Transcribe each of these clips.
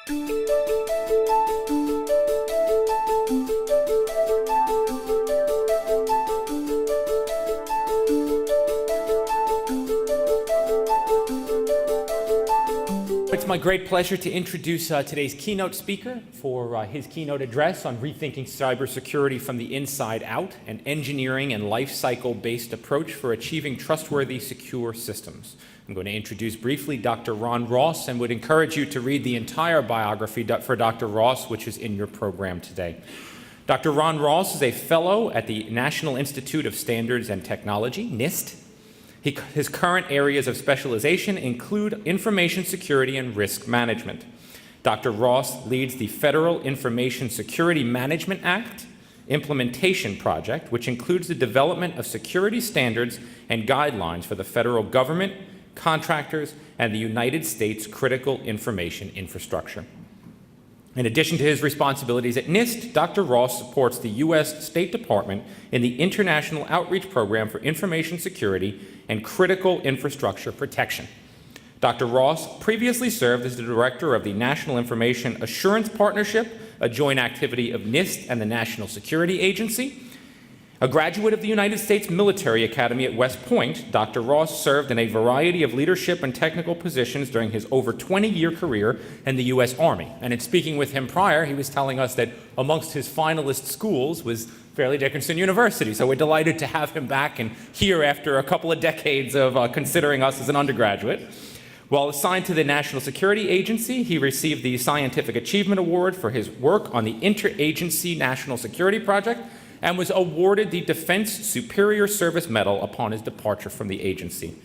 It's my great pleasure to introduce today's keynote speaker for his keynote address on rethinking cybersecurity from the inside out, an engineering and life cycle-based approach for achieving trustworthy, secure systems. I'm going to introduce briefly Dr. Ron Ross and would encourage you to read the entire biography for Dr. Ross, which is in your program today. Dr. Ron Ross is a fellow at the National Institute of Standards and Technology, NIST. His current areas of specialization include information security and risk management. Dr. Ross leads the Federal Information Security Management Act implementation project, which includes the development of security standards and guidelines for the federal government, contractors, and the United States critical information infrastructure. In addition to his responsibilities at NIST, Dr. Ross supports the U.S. State Department in the International Outreach Program for Information Security and Critical Infrastructure Protection. Dr. Ross previously served as the director of the National Information Assurance Partnership, a joint activity of NIST and the National Security Agency. A graduate of the United States Military Academy at West Point, Dr. Ross served in a variety of leadership and technical positions during his over 20-year career in the U.S. Army. And in speaking with him prior, he was telling us that amongst his finalist schools was Fairleigh Dickinson University. So we're delighted to have him back and here after a couple of decades of considering us as an undergraduate. While assigned to the National Security Agency, he received the Scientific Achievement Award for his work on the Interagency National Security Project, and was awarded the Defense Superior Service Medal upon his departure from the agency.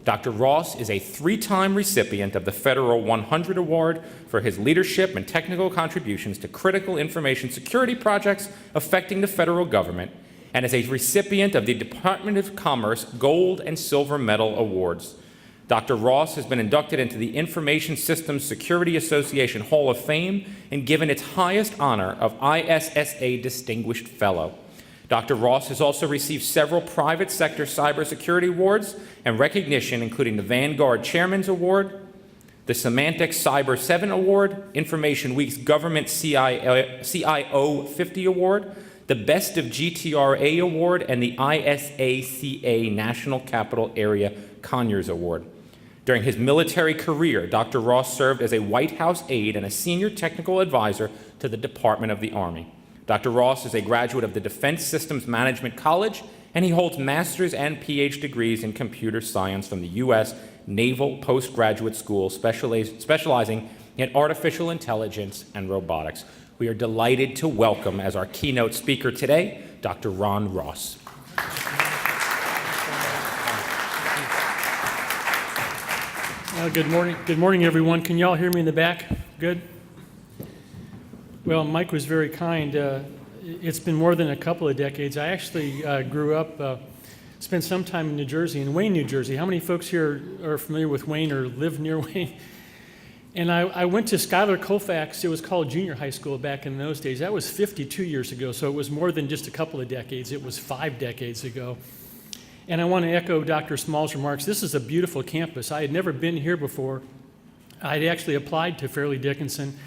Dr. Ross is a 3-time recipient of the Federal 100 Award for his leadership and technical contributions to critical information security projects affecting the federal government, and is a recipient of the Department of Commerce Gold and Silver Medal Awards. Dr. Ross has been inducted into the Information Systems Security Association Hall of Fame and given its highest honor of ISSA Distinguished Fellow. Dr. Ross has also received several private sector cybersecurity awards and recognition, including the Vanguard Chairman's Award, the Symantec Cyber 7 Award, Information Week's Government CIO 50 Award, the Best of GTRA Award, and the ISACA National Capital Area Conyers Award. During his military career, Dr. Ross served as a White House aide and a senior technical advisor to the Department of the Army. Dr. Ross is a graduate of the Defense Systems Management College, and he holds master's and PhD degrees in computer science from the U.S. Naval Postgraduate School, specializing in artificial intelligence and robotics. We are delighted to welcome as our keynote speaker today, Dr. Ron Ross. Good morning, everyone. Can you all hear me in the back? Good? Well, Mike was very kind. It's been more than a couple of decades. I actually grew up, spent some time in New Jersey, in Wayne, New Jersey. How many folks here are familiar with Wayne or live near Wayne? And I went to Schuyler Colfax. It was called junior high school back in those days. That was 52 years ago, so it was more than just a couple of decades. It was 5 decades ago. And I want to echo Dr. Small's remarks. This is a beautiful campus. I had never been here before. I had actually applied to Fairleigh Dickinson,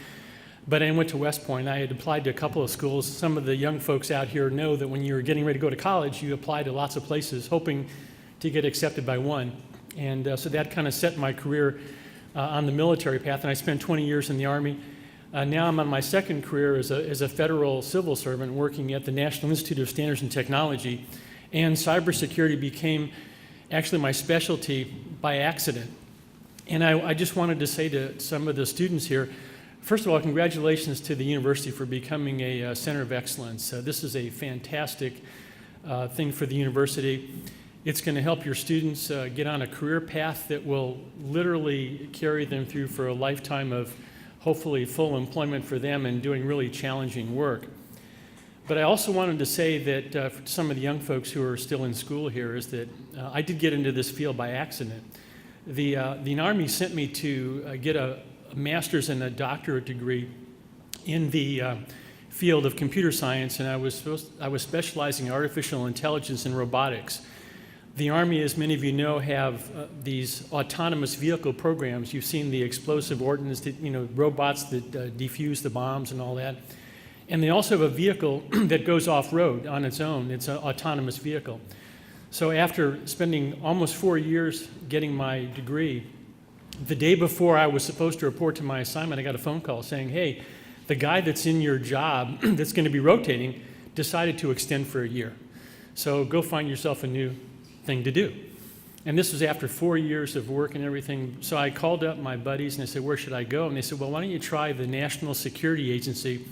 but I went to West Point. I had applied to a couple of schools. Some of the young folks out here know that when you're getting ready to go to college, you apply to lots of places, hoping to get accepted by one. And so that kind of set my career on the military path, and I spent 20 years in the Army. Now I'm on my second career as a federal civil servant working at the National Institute of Standards and Technology, and cybersecurity became actually my specialty by accident. And I just wanted to say to some of the students here, first of all, congratulations to the university for becoming a center of excellence. This is a fantastic thing for the university. It's going to help your students get on a career path that will literally carry them through for a lifetime of hopefully full employment for them and doing really challenging work. But I also wanted to say that for some of the young folks who are still in school here is that I did get into this field by accident. The Army sent me to get a master's and a doctorate degree in the field of computer science, and I was specializing in artificial intelligence and robotics. The Army, as many of you know, have these autonomous vehicle programs. You've seen the explosive ordnance, robots that defuse the bombs and all that. And they also have a vehicle that goes off-road on its own. It's an autonomous vehicle. So after spending almost 4 years getting my degree, the day before I was supposed to report to my assignment, I got a phone call saying, hey, the guy that's in your job that's going to be rotating decided to extend for a year. So go find yourself a new thing to do. And this was after 4 years of work and everything. So I called up my buddies and I said, where should I go? And they said, well, why don't you try the National Security Agency?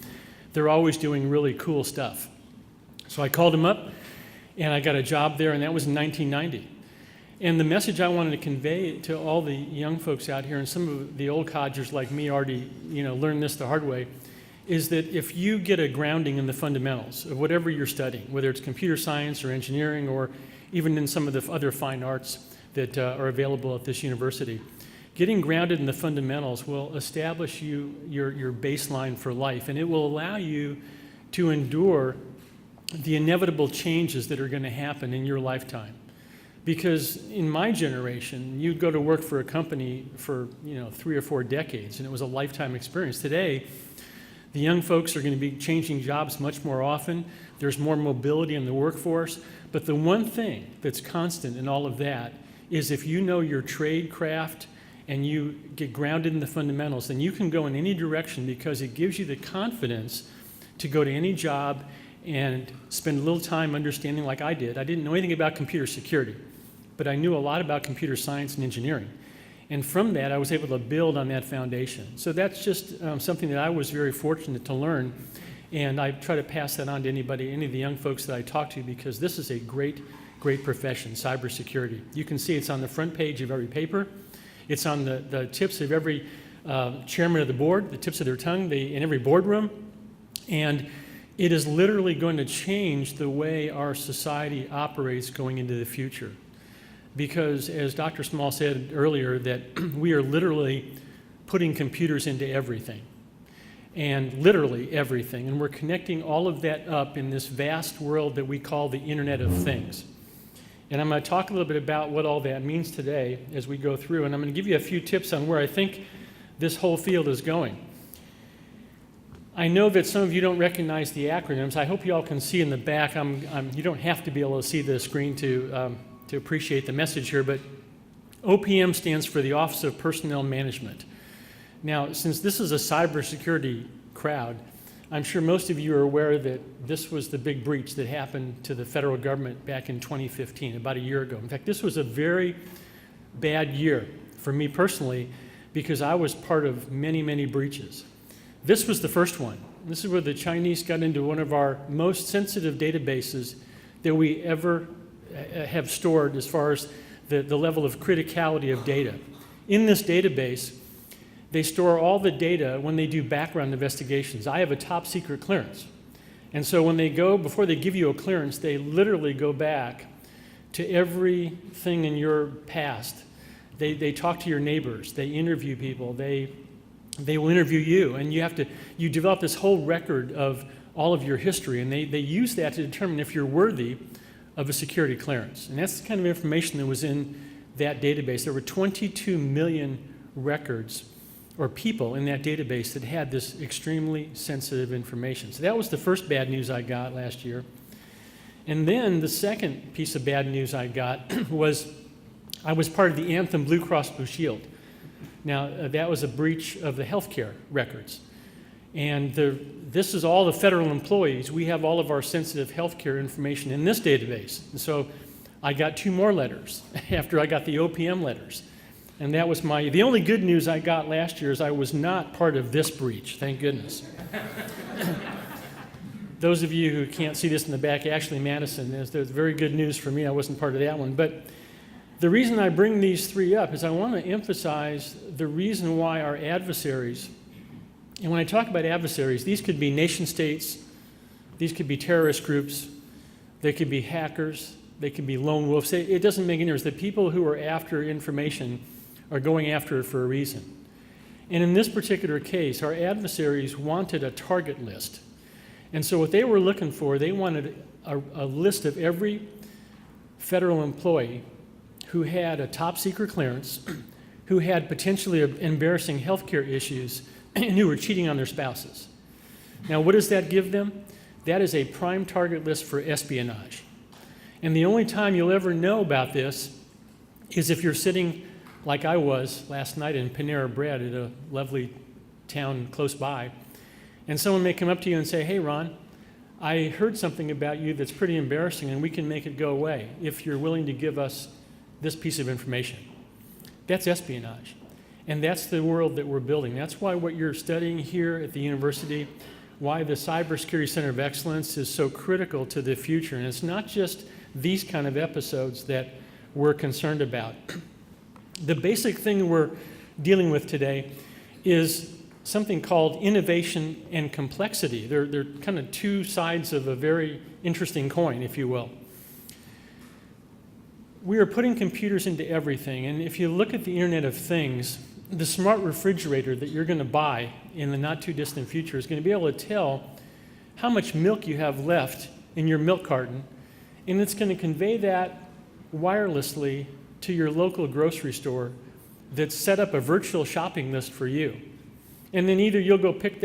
They're always doing really cool stuff. So I called them up and I got a job there, and that was in 1990. And the message I wanted to convey to all the young folks out here, and some of the old codgers like me already learned this the hard way, is that if you get a grounding in the fundamentals of whatever you're studying, whether it's computer science or engineering or even in some of the other fine arts that are available at this university, getting grounded in the fundamentals will establish your baseline for life, and it will allow you to endure the inevitable changes that are going to happen in your lifetime. Because in my generation, you'd go to work for a company for 3 or 4 decades, and it was a lifetime experience. Today, the young folks are going to be changing jobs much more often. There's more mobility in the workforce. But the one thing that's constant in all of that is if you know your trade craft and you get grounded in the fundamentals, then you can go in any direction because it gives you the confidence to go to any job and spend a little time understanding like I did. I didn't know anything about computer security, but I knew a lot about computer science and engineering. And from that, I was able to build on that foundation. So that's just something that I was very fortunate to learn. And I try to pass that on to anybody, any of the young folks that I talk to, because this is a great, great profession, cybersecurity. You can see it's on the front page of every paper. It's on the tips of every chairman of the board, the tips of their tongue, in every boardroom. And it is literally going to change the way our society operates going into the future. Because as Dr. Small said earlier, that we are literally putting computers into everything. And literally everything. And we're connecting all of that up in this vast world that we call the Internet of Things. And I'm going to talk a little bit about what all that means today as we go through. And I'm going to give you a few tips on where I think this whole field is going. I know that some of you don't recognize the acronyms. I hope you all can see in the back. You don't have to be able to see the screen to appreciate the message here, but OPM stands for the Office of Personnel Management. Now, since this is a cybersecurity crowd, I'm sure most of you are aware that this was the big breach that happened to the federal government back in 2015, about a year ago. In fact, this was a very bad year for me personally because I was part of many, many breaches. This was the first one. This is where the Chinese got into one of our most sensitive databases that we ever have stored as far as the level of criticality of data. In this database, they store all the data when they do background investigations. I have a top secret clearance. And so when they go, before they give you a clearance, they literally go back to everything in your past. They talk to your neighbors, they interview people, they will interview you, and you develop this whole record of all of your history, and they use that to determine if you're worthy of a security clearance. And that's the kind of information that was in that database. There were 22 million records or people in that database that had this extremely sensitive information. So that was the first bad news I got last year. And then the second piece of bad news I got was I was part of the Anthem Blue Cross Blue Shield. Now, that was a breach of the healthcare records. And this is all the federal employees. We have all of our sensitive healthcare information in this database. And so I got 2 more letters after I got the OPM letters. And that was the only good news I got last year is I was not part of this breach, thank goodness. Those of you who can't see this in the back, Ashley Madison, there's very good news for me. I wasn't part of that one. But the reason I bring these 3 up is I want to emphasize the reason why our adversaries, and when I talk about adversaries, these could be nation states, these could be terrorist groups, they could be hackers, they could be lone wolves. It doesn't make any difference. The people who are after information are going after it for a reason. And in this particular case, our adversaries wanted a target list. And so what they were looking for, they wanted a list of every federal employee who had a top secret clearance, who had potentially embarrassing healthcare issues, and who were cheating on their spouses. Now, what does that give them? That is a prime target list for espionage. And the only time you'll ever know about this is if you're sitting like I was last night in Panera Bread at a lovely town close by, and someone may come up to you and say, "Hey, Ron, I heard something about you that's pretty embarrassing, and we can make it go away if you're willing to give us this piece of information." That's espionage. And that's the world that we're building. That's why what you're studying here at the university, why the Cybersecurity Center of Excellence is so critical to the future. And it's not just these kind of episodes that we're concerned about. The basic thing we're dealing with today is something called innovation and complexity. They're kind of two sides of a very interesting coin, if you will. We are putting computers into everything, and if you look at the Internet of Things, the smart refrigerator that you're going to buy in the not too distant future is going to be able to tell how much milk you have left in your milk carton, and it's going to convey that wirelessly to your local grocery store that's set up a virtual shopping list for you. And then either you'll go pick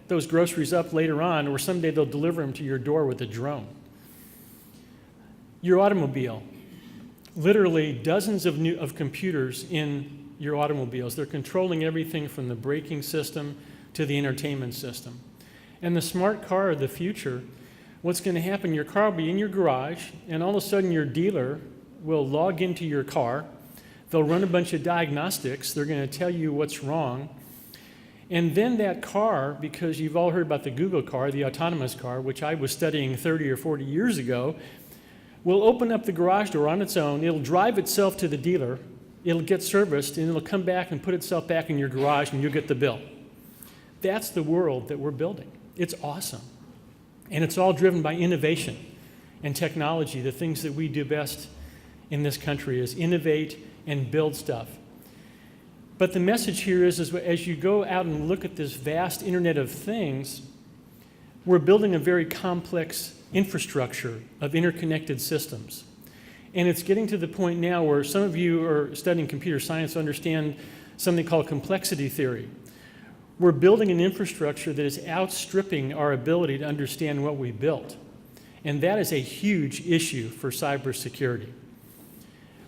those groceries up later on, or someday they'll deliver them to your door with a drone. Your automobile. Literally dozens of computers in your automobiles. They're controlling everything from the braking system to the entertainment system. And the smart car of the future, what's going to happen, your car will be in your garage, and all of a sudden your dealer will log into your car. They'll run a bunch of diagnostics. They're going to tell you what's wrong. And then that car, because you've all heard about the Google car, the autonomous car, which I was studying 30 or 40 years ago, will open up the garage door on its own. It'll drive itself to the dealer. It'll get serviced, and it'll come back and put itself back in your garage, and you'll get the bill. That's the world that we're building. It's awesome. And it's all driven by innovation and technology. The things that we do best in this country is innovate and build stuff. But the message here is as you go out and look at this vast Internet of Things, we're building a very complex infrastructure of interconnected systems. And it's getting to the point now where some of you are studying computer science understand something called complexity theory. We're building an infrastructure that is outstripping our ability to understand what we built. And that is a huge issue for cybersecurity.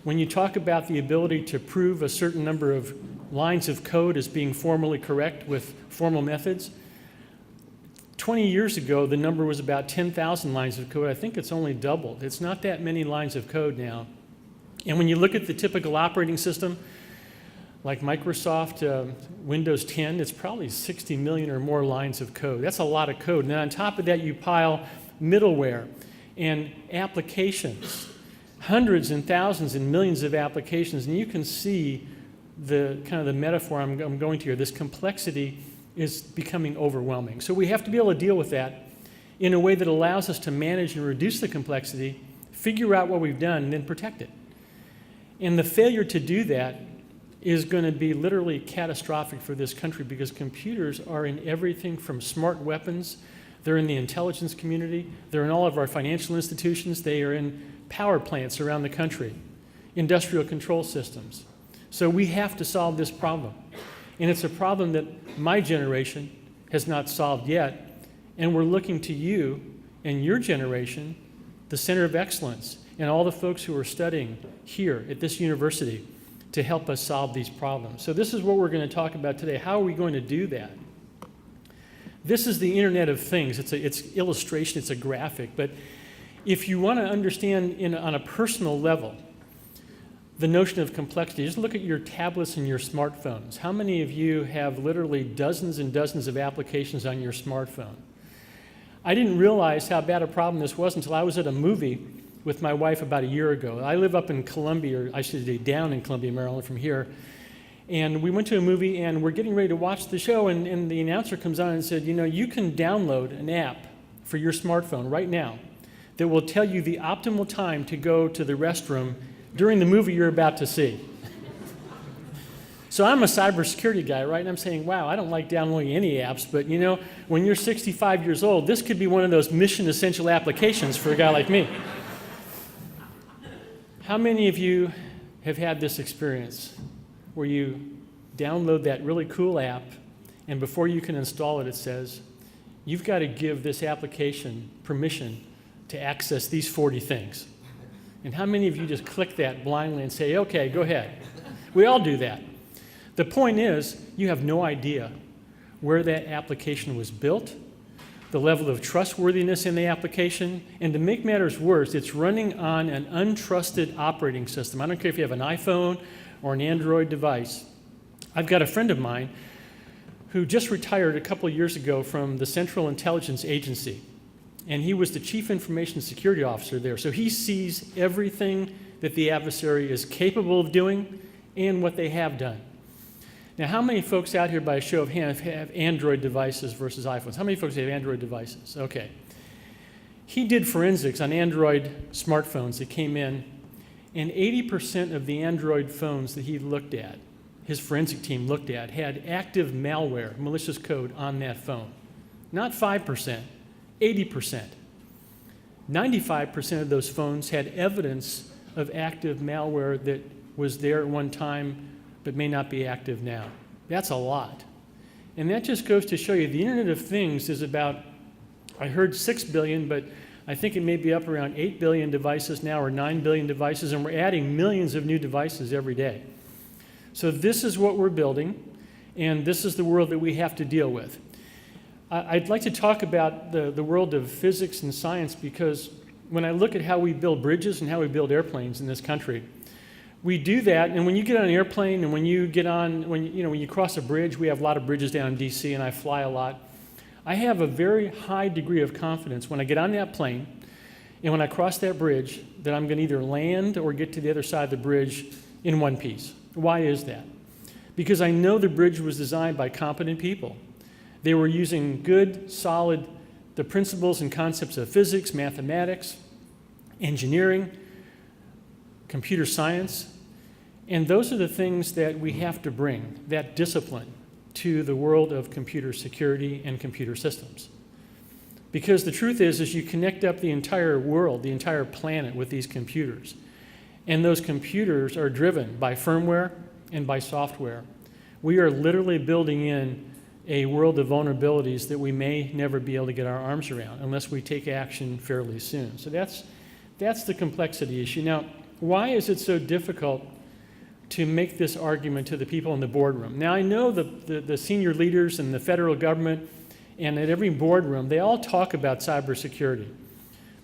When you talk about the ability to prove a certain number of lines of code as being formally correct with formal methods, 20 years ago, the number was about 10,000 lines of code. I think it's only doubled. It's not that many lines of code now. And when you look at the typical operating system, like Microsoft Windows 10, it's probably 60 million or more lines of code. That's a lot of code. And then on top of that, you pile middleware and applications, hundreds and thousands and millions of applications. And you can see the kind of the metaphor I'm going to here. This complexity is becoming overwhelming. So we have to be able to deal with that in a way that allows us to manage and reduce the complexity, figure out what we've done, and then protect it. And the failure to do that is going to be literally catastrophic for this country because computers are in everything from smart weapons, they're in the intelligence community, they're in all of our financial institutions, they are in power plants around the country, industrial control systems. So we have to solve this problem. And it's a problem that my generation has not solved yet. And we're looking to you and your generation, the Center of Excellence, and all the folks who are studying here at this university to help us solve these problems. So this is what we're going to talk about today. How are we going to do that? This is the Internet of Things. It's illustration, it's a graphic. But if you want to understand on a personal level, the notion of complexity, just look at your tablets and your smartphones. How many of you have literally dozens and dozens of applications on your smartphone? I didn't realize how bad a problem this was until I was at a movie with my wife about a year ago. I live up in Columbia, or I should say down in Columbia, Maryland from here. And we went to a movie and we're getting ready to watch the show and the announcer comes on and said, you know, you can download an app for your smartphone right now that will tell you the optimal time to go to the restroom during the movie you're about to see. So I'm a cybersecurity guy, right? And I'm saying, wow, I don't like downloading any apps, but you know, when you're 65 years old, this could be one of those mission essential applications for a guy like me. How many of you have had this experience where you download that really cool app, and before you can install it, it says, you've got to give this application permission to access these 40 things? And how many of you just click that blindly and say, okay, go ahead? We all do that. The point is, you have no idea where that application was built, the level of trustworthiness in the application, and to make matters worse, it's running on an untrusted operating system. I don't care if you have an iPhone or an Android device. I've got a friend of mine who just retired a couple of years ago from the Central Intelligence Agency, and he was the Chief Information Security Officer there. So he sees everything that the adversary is capable of doing and what they have done. Now, how many folks out here, by a show of hands, have Android devices versus iPhones? How many folks have Android devices? Okay. He did forensics on Android smartphones that came in, and 80% of the Android phones that he looked at, his forensic team looked at, had active malware, malicious code on that phone. Not 5%, 80%. 95% of those phones had evidence of active malware that was there at one time but may not be active now. That's a lot. And that just goes to show you the Internet of Things is about, I heard 6 billion, but I think it may be up around 8 billion devices now, or 9 billion devices, and we're adding millions of new devices every day. So this is what we're building, and this is the world that we have to deal with. I'd like to talk about the world of physics and science, because when I look at how we build bridges and how we build airplanes in this country, we do that, and when you get on an airplane and when you cross a bridge, we have a lot of bridges down in DC, and I fly a lot. I have a very high degree of confidence when I get on that plane and when I cross that bridge that I'm going to either land or get to the other side of the bridge in one piece. Why is that? Because I know the bridge was designed by competent people. They were using good, solid, the principles and concepts of physics, mathematics, engineering, computer science, and those are the things that we have to bring, that discipline, to the world of computer security and computer systems. Because the truth is you connect up the entire world, the entire planet with these computers, and those computers are driven by firmware and by software. We are literally building in a world of vulnerabilities that we may never be able to get our arms around unless we take action fairly soon. So that's the complexity issue. Now, why is it so difficult to make this argument to the people in the boardroom? Now, I know the senior leaders in the federal government and at every boardroom, they all talk about cybersecurity.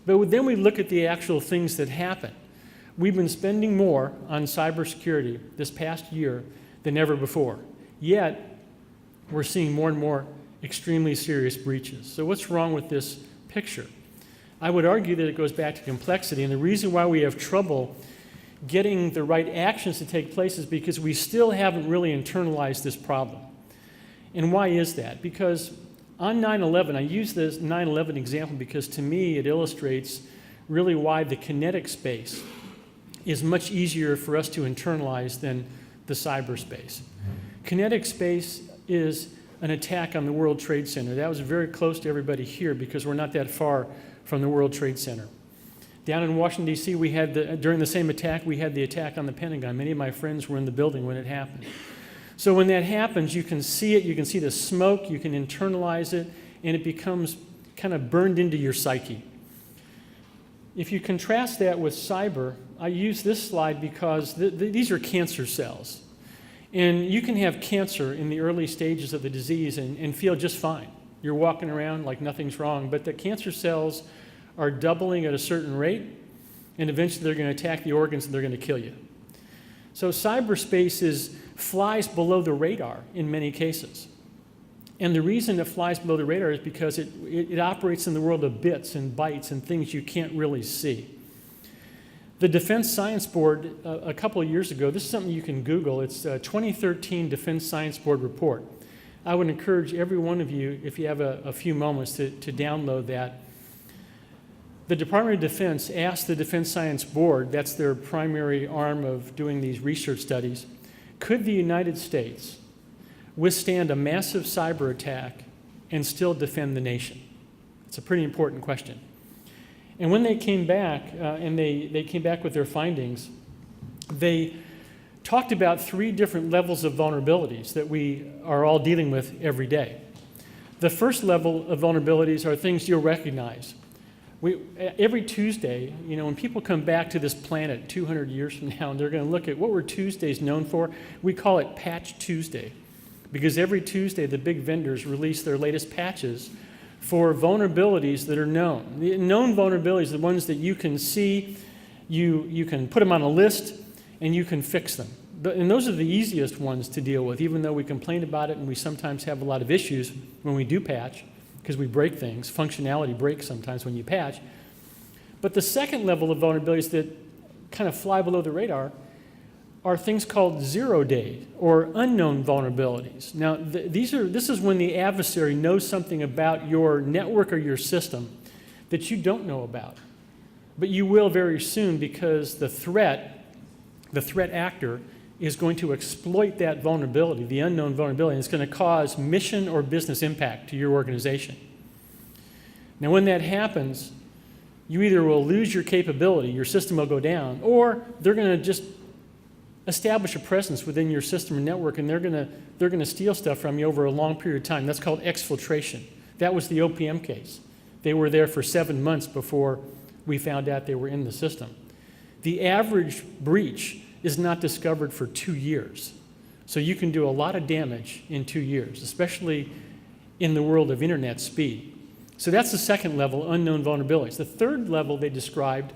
But then we look at the actual things that happen. We've been spending more on cybersecurity this past year than ever before. Yet, we're seeing more and more extremely serious breaches. So what's wrong with this picture? I would argue that it goes back to complexity, and the reason why we have trouble getting the right actions to take place is because we still haven't really internalized this problem. And why is that? Because on 9/11, I use this 9/11 example because to me it illustrates really why the kinetic space is much easier for us to internalize than the cyberspace. Kinetic space is an attack on the World Trade Center. That was very close to everybody here because we're not that far from the World Trade Center. Down in Washington, D.C., during the same attack, we had the attack on the Pentagon. Many of my friends were in the building when it happened. So when that happens, you can see it, you can see the smoke, you can internalize it, and it becomes kind of burned into your psyche. If you contrast that with cyber, I use this slide because these are cancer cells. And you can have cancer in the early stages of the disease and feel just fine. You're walking around like nothing's wrong, but the cancer cells are doubling at a certain rate, and eventually they're going to attack the organs and they're going to kill you. So cyberspace flies below the radar in many cases. And the reason it flies below the radar is because it operates in the world of bits and bytes and things you can't really see. The Defense Science Board, a couple of years ago, this is something you can Google, it's a 2013 Defense Science Board report. I would encourage every one of you, if you have a few moments, to download that. The Department of Defense asked the Defense Science Board, that's their primary arm of doing these research studies, could the United States withstand a massive cyber attack and still defend the nation? It's a pretty important question. And when they came back, and they came back with their findings, they talked about 3 different levels of vulnerabilities that we are all dealing with every day. The first level of vulnerabilities are things you'll recognize. Every Tuesday, when people come back to this planet 200 years from now and they're going to look at what were Tuesdays known for, we call it Patch Tuesday. Because every Tuesday, the big vendors release their latest patches for vulnerabilities that are known. The known vulnerabilities are the ones that you can see, you can put them on a list, and you can fix them. And those are the easiest ones to deal with, even though we complain about it and we sometimes have a lot of issues when we do patch, because we break things. Functionality breaks sometimes when you patch. But the second level of vulnerabilities that kind of fly below the radar are things called zero-day or unknown vulnerabilities. Now, this is when the adversary knows something about your network or your system that you don't know about. But you will very soon, because the threat actor is going to exploit that vulnerability, the unknown vulnerability, and it's going to cause mission or business impact to your organization. Now, when that happens, you either will lose your capability, your system will go down, or they're going to just establish a presence within your system or network, and they're going to steal stuff from you over a long period of time. That's called exfiltration. That was the OPM case. They were there for 7 months before we found out they were in the system. The average breach is not discovered for 2 years. So you can do a lot of damage in 2 years, especially in the world of internet speed. So that's the second level, unknown vulnerabilities. The third level they described,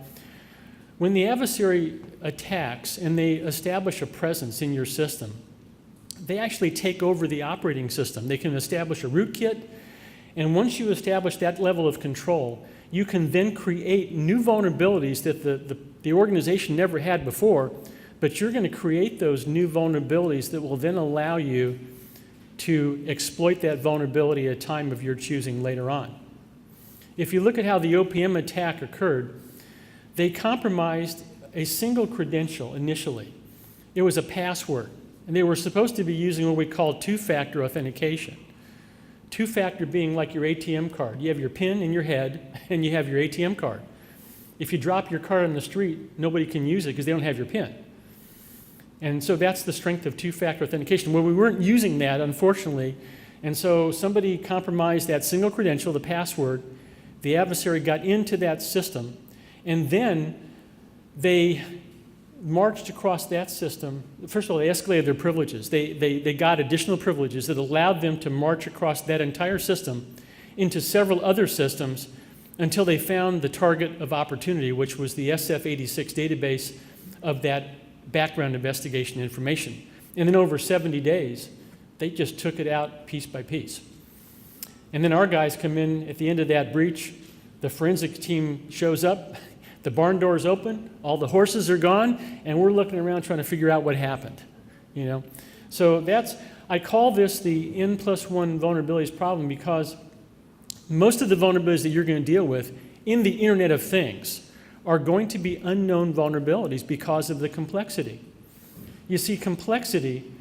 when the adversary attacks and they establish a presence in your system, they actually take over the operating system. They can establish a rootkit, and once you establish that level of control, you can then create new vulnerabilities that the organization never had before, but you're going to create those new vulnerabilities that will then allow you to exploit that vulnerability at a time of your choosing later on. If you look at how the OPM attack occurred, they compromised a single credential initially. It was a password, and they were supposed to be using what we call two-factor authentication. Two-factor being like your ATM card. You have your PIN in your head, and you have your ATM card. If you drop your card on the street, nobody can use it because they don't have your PIN. And so that's the strength of two-factor authentication. Well, we weren't using that, unfortunately, and so somebody compromised that single credential, the password. The adversary got into that system, and then they marched across that system. First of all, they escalated their privileges. They got additional privileges that allowed them to march across that entire system into several other systems until they found the target of opportunity, which was the SF-86 database of that background investigation information. And then over 70 days, they just took it out piece by piece. And then our guys come in at the end of that breach. The forensic team shows up. The barn door's open. All the horses are gone. And we're looking around trying to figure out what happened. So I call this the N+1 vulnerabilities problem because most of the vulnerabilities that you're going to deal with in the Internet of Things are going to be unknown vulnerabilities because of the complexity. You see, complexity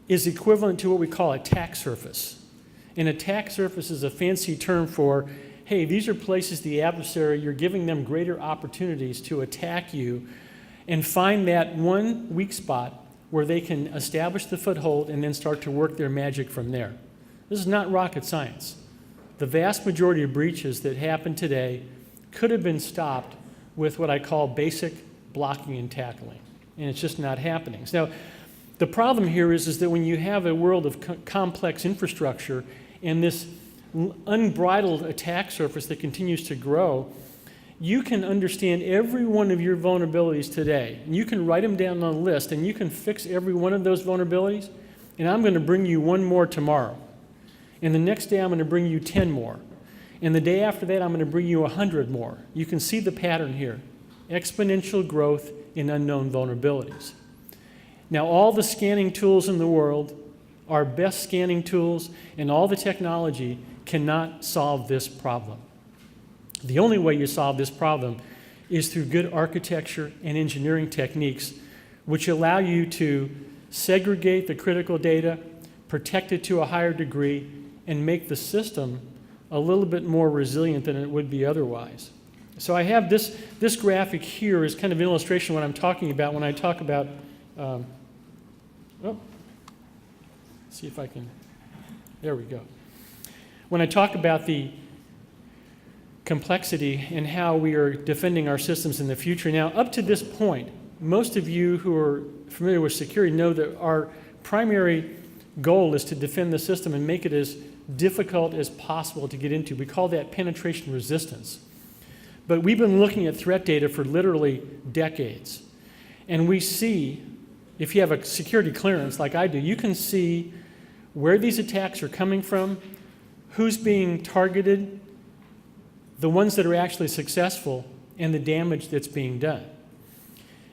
is equivalent to what we call attack surface. An attack surface is a fancy term for, hey, these are places the adversary, you're giving them greater opportunities to attack you and find that one weak spot where they can establish the foothold and then start to work their magic from there. This is not rocket science. The vast majority of breaches that happen today could have been stopped with what I call basic blocking and tackling, and it's just not happening. So the problem here is that when you have a world of complex infrastructure and this unbridled attack surface that continues to grow, you can understand every one of your vulnerabilities today, and you can write them down on a list, and you can fix every one of those vulnerabilities, and I'm going to bring you one more tomorrow. And the next day I'm going to bring you 10 more. And the day after that, I'm going to bring you 100 more. You can see the pattern here. Exponential growth in unknown vulnerabilities. Now, all the scanning tools in the world, our best scanning tools, and all the technology cannot solve this problem. The only way you solve this problem is through good architecture and engineering techniques, which allow you to segregate the critical data, protect it to a higher degree, and make the system a little bit more resilient than it would be otherwise. So I have this graphic here is kind of an illustration of what I'm talking about when I talk about, see if I can, there we go. When I talk about the complexity and how we are defending our systems in the future. Now, up to this point, most of you who are familiar with security know that our primary goal is to defend the system and make it as difficult as possible to get into. We call that penetration resistance. But we've been looking at threat data for literally decades. And we see, if you have a security clearance like I do, you can see where these attacks are coming from, who's being targeted, the ones that are actually successful, and the damage that's being done.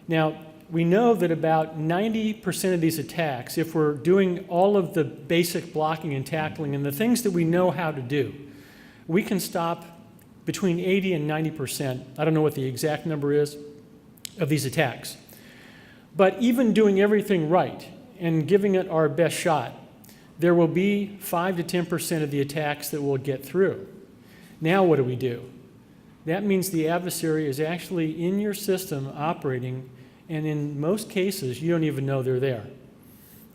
Now, we know that about 90% of these attacks, if we're doing all of the basic blocking and tackling and the things that we know how to do, we can stop between 80 and 90%, I don't know what the exact number is, of these attacks. But even doing everything right and giving it our best shot, there will be 5 to 10% of the attacks that will get through. Now what do? That means the adversary is actually in your system operating, and in most cases, you don't even know they're there.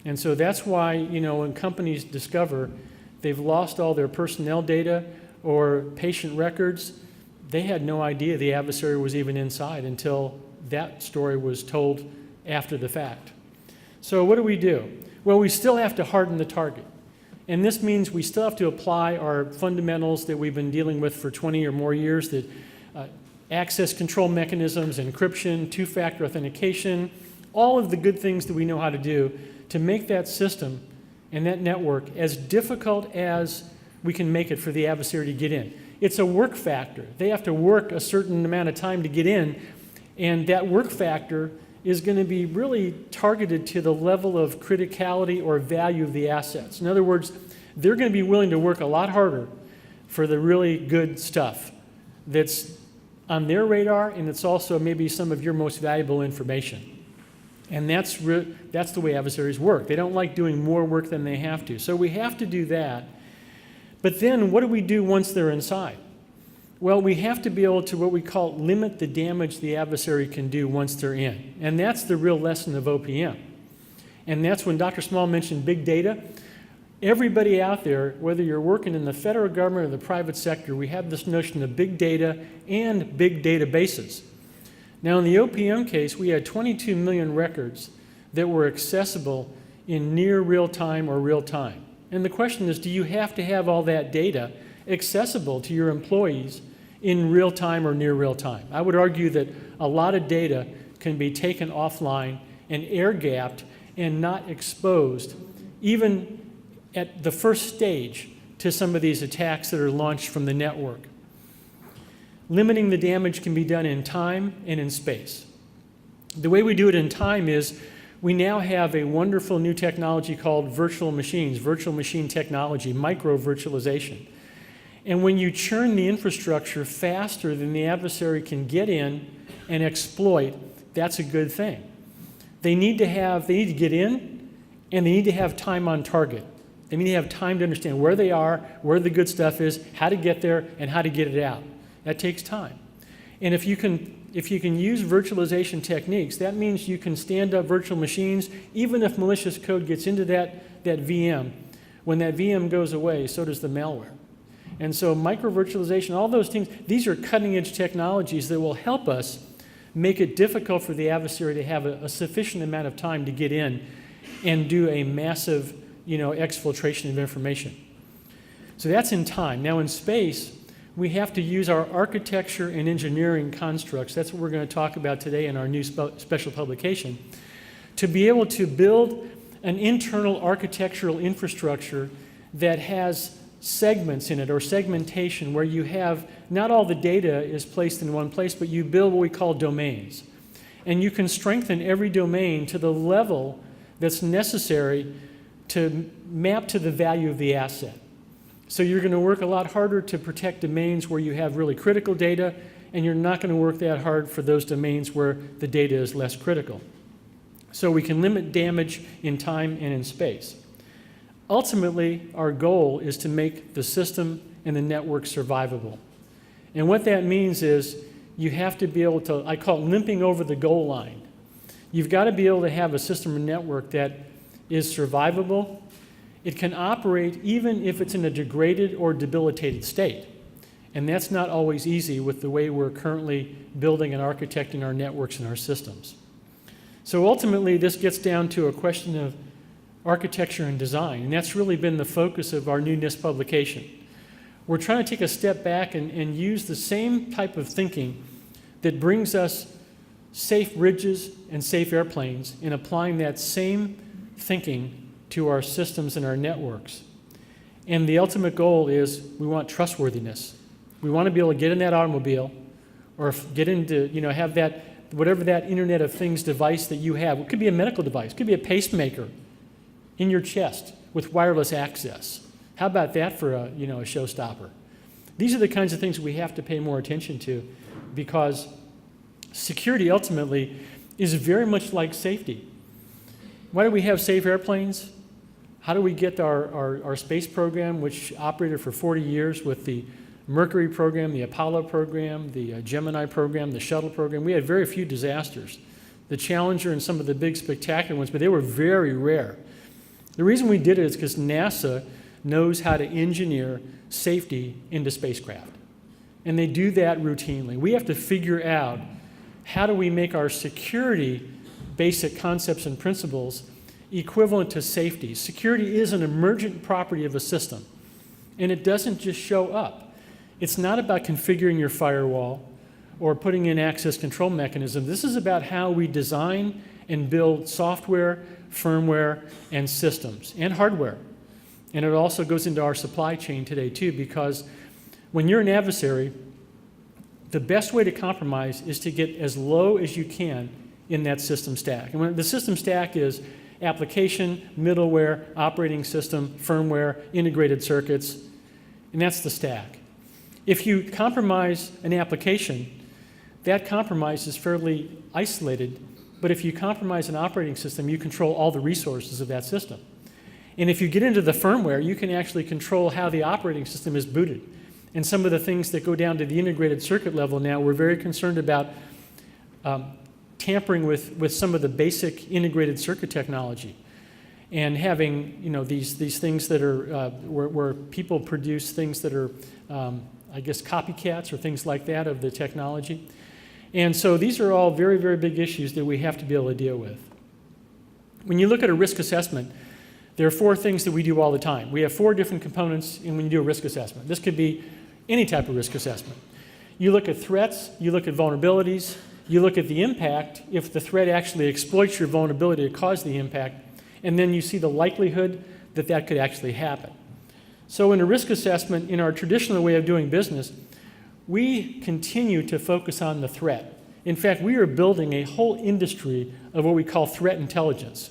And so that's why, when companies discover they've lost all their personnel data or patient records, they had no idea the adversary was even inside until that story was told after the fact. So what do? Well, we still have to harden the target. And this means we still have to apply our fundamentals that we've been dealing with for 20 or more years, that access control mechanisms, encryption, two-factor authentication, all of the good things that we know how to do to make that system and that network as difficult as we can make it for the adversary to get in. It's a work factor. They have to work a certain amount of time to get in, and that work factor is going to be really targeted to the level of criticality or value of the assets. In other words, they're going to be willing to work a lot harder for the really good stuff that's on their radar, and it's also maybe some of your most valuable information. And that's the way adversaries work. They don't like doing more work than they have to. So we have to do that. But then what do we do once they're inside? Well, we have to be able to, what we call, limit the damage the adversary can do once they're in. And that's the real lesson of OPM. And that's when Dr. Small mentioned big data. Everybody out there, whether you're working in the federal government or the private sector, we have this notion of big data and big databases. Now, in the OPM case, we had 22 million records that were accessible in near real time or real time. And the question is, do you have to have all that data accessible to your employees in real time or near real time? I would argue that a lot of data can be taken offline and air-gapped and not exposed, even at the first stage, to some of these attacks that are launched from the network. Limiting the damage can be done in time and in space. The way we do it in time is we now have a wonderful new technology called virtual machines, virtual machine technology, micro-virtualization. And when you churn the infrastructure faster than the adversary can get in and exploit, that's a good thing. They need to get in, and they need to have time on target. They need to have time to understand where they are, where the good stuff is, how to get there, and how to get it out. That takes time. And if you can use virtualization techniques, that means you can stand up virtual machines, even if malicious code gets into that VM. When that VM goes away, so does the malware. And so micro-virtualization, all those things, these are cutting-edge technologies that will help us make it difficult for the adversary to have a sufficient amount of time to get in and do a massive, exfiltration of information. So that's in time. Now in space, we have to use our architecture and engineering constructs, that's what we're going to talk about today in our new special publication, to be able to build an internal architectural infrastructure that has segments in it, or segmentation, where you have not all the data is placed in one place, but you build what we call domains. And you can strengthen every domain to the level that's necessary to map to the value of the asset. So you're going to work a lot harder to protect domains where you have really critical data, and you're not going to work that hard for those domains where the data is less critical. So we can limit damage in time and in space. Ultimately, our goal is to make the system and the network survivable. And what that means is you have to be able to, I call it limping over the goal line. You've got to be able to have a system or network that is survivable. It can operate even if it's in a degraded or debilitated state. And that's not always easy with the way we're currently building and architecting our networks and our systems. So ultimately, this gets down to a question of architecture and design, and that's really been the focus of our new NIST publication. We're trying to take a step back and use the same type of thinking that brings us safe bridges and safe airplanes and applying that same thinking to our systems and our networks. And the ultimate goal is we want trustworthiness. We want to be able to get in that automobile or get into, have that, whatever that Internet of Things device that you have. It could be a medical device. It could be a pacemaker in your chest with wireless access. How about that for a showstopper? These are the kinds of things we have to pay more attention to because security ultimately is very much like safety. Why do we have safe airplanes? How do we get our space program, which operated for 40 years with the Mercury program, the Apollo program, the Gemini program, the shuttle program? We had very few disasters. The Challenger and some of the big spectacular ones, but they were very rare. The reason we did it is because NASA knows how to engineer safety into spacecraft. And they do that routinely. We have to figure out how do we make our security basic concepts and principles equivalent to safety. Security is an emergent property of a system, and it doesn't just show up. It's not about configuring your firewall or putting in access control mechanisms. This is about how we design and build software, firmware, and systems, and hardware. And it also goes into our supply chain today, too, because when you're an adversary, the best way to compromise is to get as low as you can in that system stack. And when the system stack is application, middleware, operating system, firmware, integrated circuits, and that's the stack. If you compromise an application, that compromise is fairly isolated, but if you compromise an operating system, you control all the resources of that system. And if you get into the firmware, you can actually control how the operating system is booted. And some of the things that go down to the integrated circuit level now, we're very concerned about tampering with some of the basic integrated circuit technology and having these things that are where people produce things that are copycats or things like that of the technology. And so these are all very, very big issues that we have to be able to deal with. When you look at a risk assessment, there are 4 things that we do all the time. We have 4 different components when you do a risk assessment. This could be any type of risk assessment. You look at threats, you look at vulnerabilities, you look at the impact, if the threat actually exploits your vulnerability to cause the impact, and then you see the likelihood that that could actually happen. So in a risk assessment, in our traditional way of doing business, we continue to focus on the threat. In fact, we are building a whole industry of what we call threat intelligence.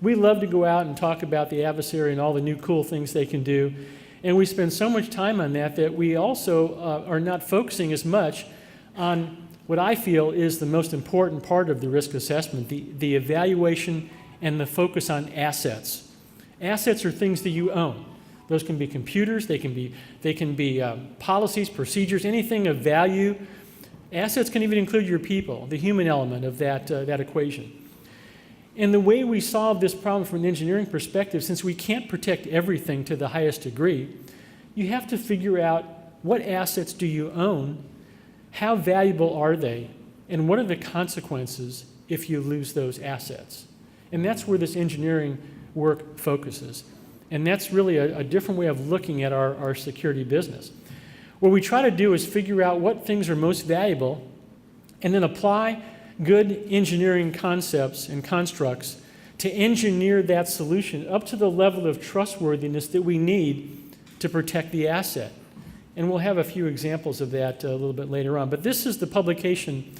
We love to go out and talk about the adversary and all the new cool things they can do, and we spend so much time on that we also are not focusing as much on what I feel is the most important part of the risk assessment, the evaluation and the focus on assets. Assets are things that you own. Those can be computers, they can be policies, procedures, anything of value. Assets can even include your people, the human element of that equation. And the way we solve this problem from an engineering perspective, since we can't protect everything to the highest degree, you have to figure out what assets do you own, how valuable are they, and what are the consequences if you lose those assets. And that's where this engineering work focuses. And that's really a different way of looking at our security business. What we try to do is figure out what things are most valuable and then apply good engineering concepts and constructs to engineer that solution up to the level of trustworthiness that we need to protect the asset. And we'll have a few examples of that a little bit later on. But this is the publication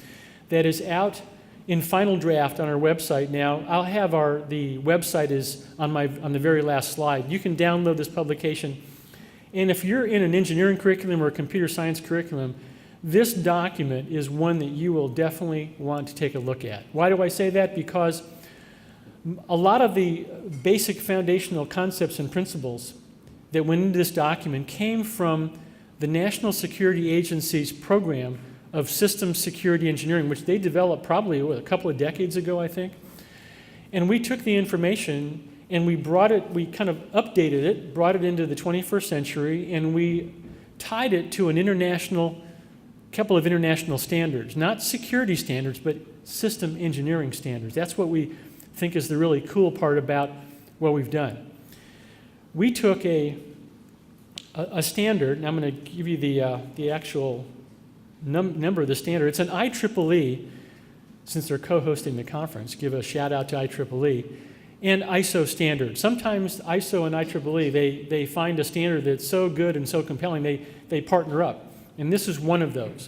that is out in final draft on our website now. I'll have the website is on the very last slide. You can download this publication. And if you're in an engineering curriculum or a computer science curriculum, this document is one that you will definitely want to take a look at. Why do I say that? Because a lot of the basic foundational concepts and principles that went into this document came from the National Security Agency's program of systems security engineering, which they developed probably a couple of decades ago, I think. And we took the information and we kind of updated it, brought it into the 21st century, and we tied it to couple of international standards, not security standards, but system engineering standards. That's what we think is the really cool part about what we've done. We took a standard, and I'm going to give you the actual number of the standard. It's an IEEE, since they're co-hosting the conference, give a shout out to IEEE, and ISO standard. Sometimes ISO and IEEE, they find a standard that's so good and so compelling, they partner up. And this is one of those.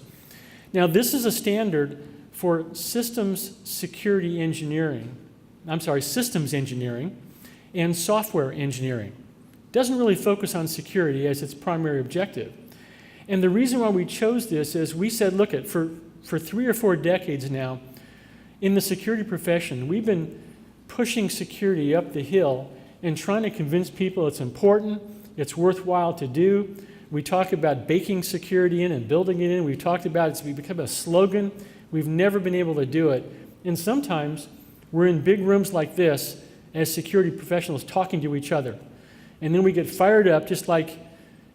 Now, this is a standard for systems engineering and software engineering. It doesn't really focus on security as its primary objective. And the reason why we chose this is we said, look, for 3 or 4 decades now, in the security profession, we've been pushing security up the hill and trying to convince people it's important, it's worthwhile to do. We talk about baking security in and building it in. We've talked about it's become a slogan. We've never been able to do it. And sometimes we're in big rooms like this as security professionals talking to each other. And then we get fired up just like,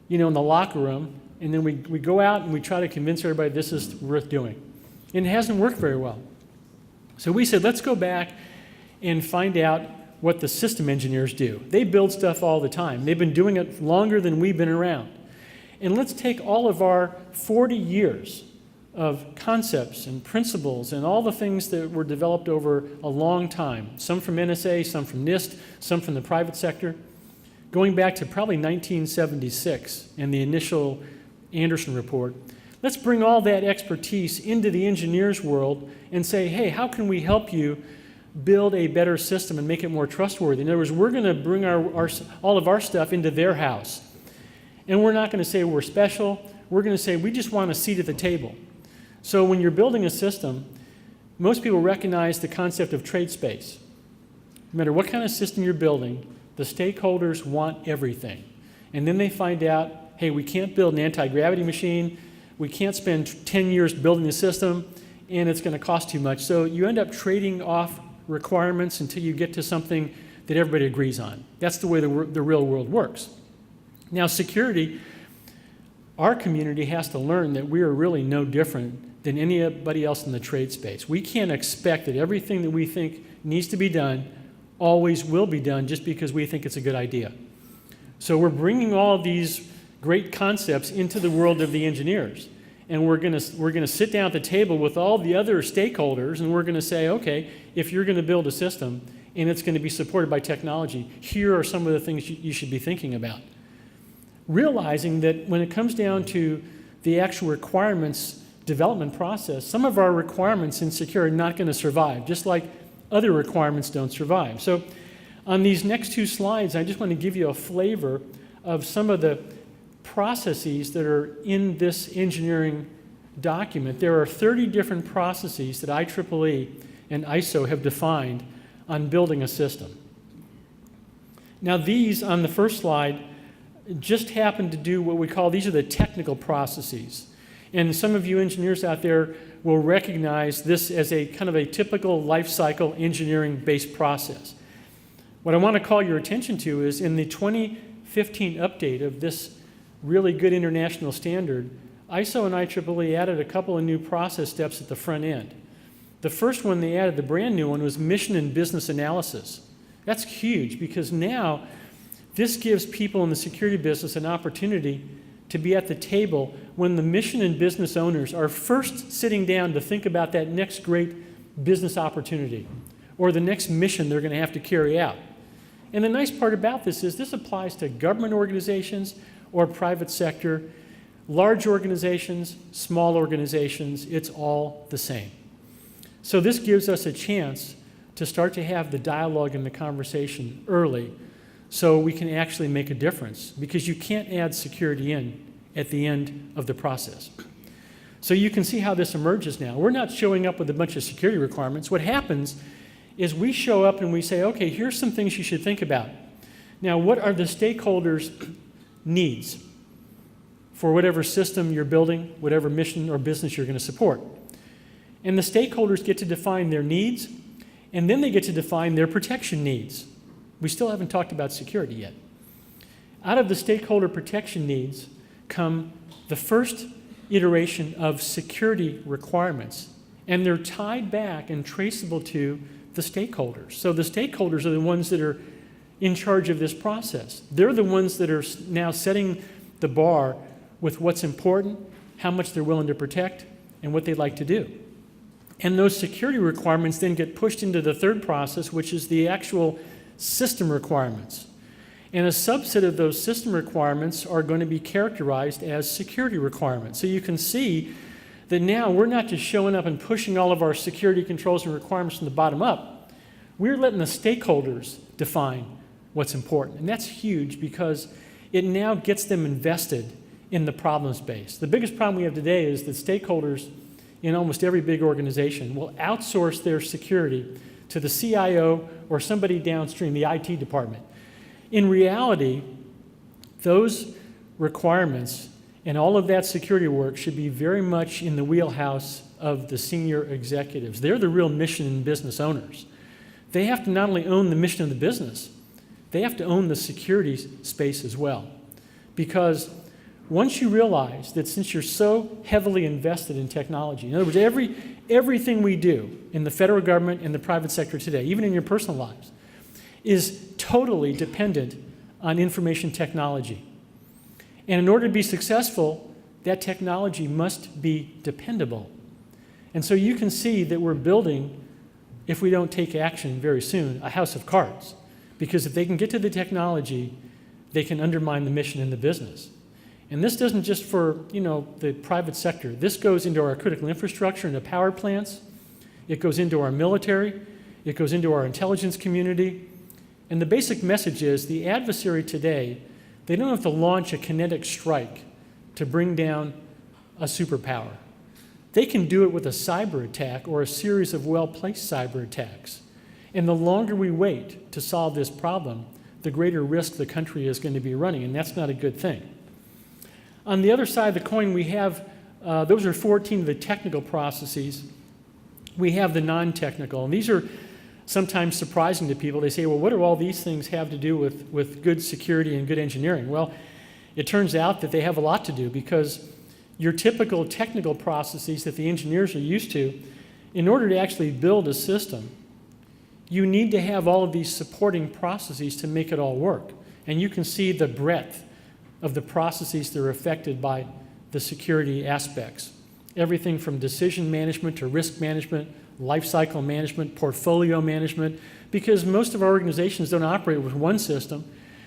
in the locker room. And then we go out and we try to convince everybody this is worth doing. And it hasn't worked very well. So we said, let's go back and find out what the system engineers do. They build stuff all the time. They've been doing it longer than we've been around. And let's take all of our 40 years of concepts and principles and all the things that were developed over a long time, some from NSA, some from NIST, some from the private sector, going back to probably 1976 and the initial Anderson report. Let's bring all that expertise into the engineers world and say, hey, how can we help you build a better system and make it more trustworthy? In other words, we're going to bring all of our stuff into their house. And we're not going to say we're special. We're going to say we just want a seat at the table. So when you're building a system, most people recognize the concept of trade space. No matter what kind of system you're building, the stakeholders want everything. And then they find out, hey, we can't build an anti-gravity machine. We can't spend 10 years building the system, and it's going to cost too much. So you end up trading off requirements until you get to something that everybody agrees on. That's the way the real world works. Now, security, our community has to learn that we are really no different than anybody else in the trade space. We can't expect that everything that we think needs to be done always will be done just because we think it's a good idea. So we're bringing all of these great concepts into the world of the engineers. And we're going to sit down at the table with all the other stakeholders, and we're going to say, okay, if you're going to build a system and it's going to be supported by technology, here are some of the things you should be thinking about. Realizing that when it comes down to the actual requirements development process, some of our requirements in security are not going to survive, just like other requirements don't survive. So on these next 2 slides, I just want to give you a flavor of some of the processes that are in this engineering document. There are 30 different processes that IEEE and ISO have defined on building a system. Now these, on the first slide, just happen to do what we call, these are the technical processes. And some of you engineers out there will recognize this as a kind of a typical life cycle engineering-based process. What I want to call your attention to is in the 2015 update of this really good international standard, ISO and IEEE added a couple of new process steps at the front end. The first one they added, the brand new one, was mission and business analysis. That's huge because now this gives people in the security business an opportunity to be at the table when the mission and business owners are first sitting down to think about that next great business opportunity or the next mission they're going to have to carry out. And the nice part about this is this applies to government organizations or private sector, large organizations, small organizations, it's all the same. So this gives us a chance to start to have the dialogue and the conversation early so we can actually make a difference, because you can't add security in at the end of the process. So you can see how this emerges now. We're not showing up with a bunch of security requirements. What happens is we show up and we say, okay, here's some things you should think about. Now, what are the stakeholders' needs? for whatever system you're building, whatever mission or business you're going to support. And the stakeholders get to define their needs, and then they get to define their protection needs. We still haven't talked about security yet. Out of the stakeholder protection needs come the first iteration of security requirements, and they're tied back and traceable to the stakeholders. So the stakeholders are the ones that are in charge of this process. They're the ones that are now setting the bar with what's important, how much they're willing to protect, and what they'd like to do. And those security requirements then get pushed into the third process, which is the actual system requirements. And a subset of those system requirements are going to be characterized as security requirements. So you can see that now we're not just showing up and pushing all of our security controls and requirements from the bottom up. We're letting the stakeholders define what's important. And that's huge because it now gets them invested in the problem space. The biggest problem we have today is that stakeholders in almost every big organization will outsource their security to the CIO or somebody downstream, the IT department. In reality, those requirements and all of that security work should be very much in the wheelhouse of the senior executives. They're the real mission and business owners. They have to not only own the mission of the business, they have to own the security space as well. Because once you realize that since you're so heavily invested in technology, in other words, everything we do in the federal government and the private sector today, even in your personal lives, is totally dependent on information technology. And in order to be successful, that technology must be dependable. And so you can see that we're building, if we don't take action very soon, a house of cards. Because if they can get to the technology, they can undermine the mission in the business. And this doesn't just for, the private sector. This goes into our critical infrastructure and the power plants. It goes into our military. It goes into our intelligence community. And the basic message is the adversary today, they don't have to launch a kinetic strike to bring down a superpower. They can do it with a cyber attack or a series of well-placed cyber attacks. And the longer we wait to solve this problem, the greater risk the country is going to be running, and that's not a good thing. On the other side of the coin, we have, those are 14 of the technical processes. We have the non-technical, and these are sometimes surprising to people. They say, well, what do all these things have to do with good security and good engineering? Well, it turns out that they have a lot to do because your typical technical processes that the engineers are used to, in order to actually build a system, you need to have all of these supporting processes to make it all work. And you can see the breadth of the processes that are affected by the security aspects. Everything from decision management to risk management, life cycle management, portfolio management, because most of our organizations don't operate with one system.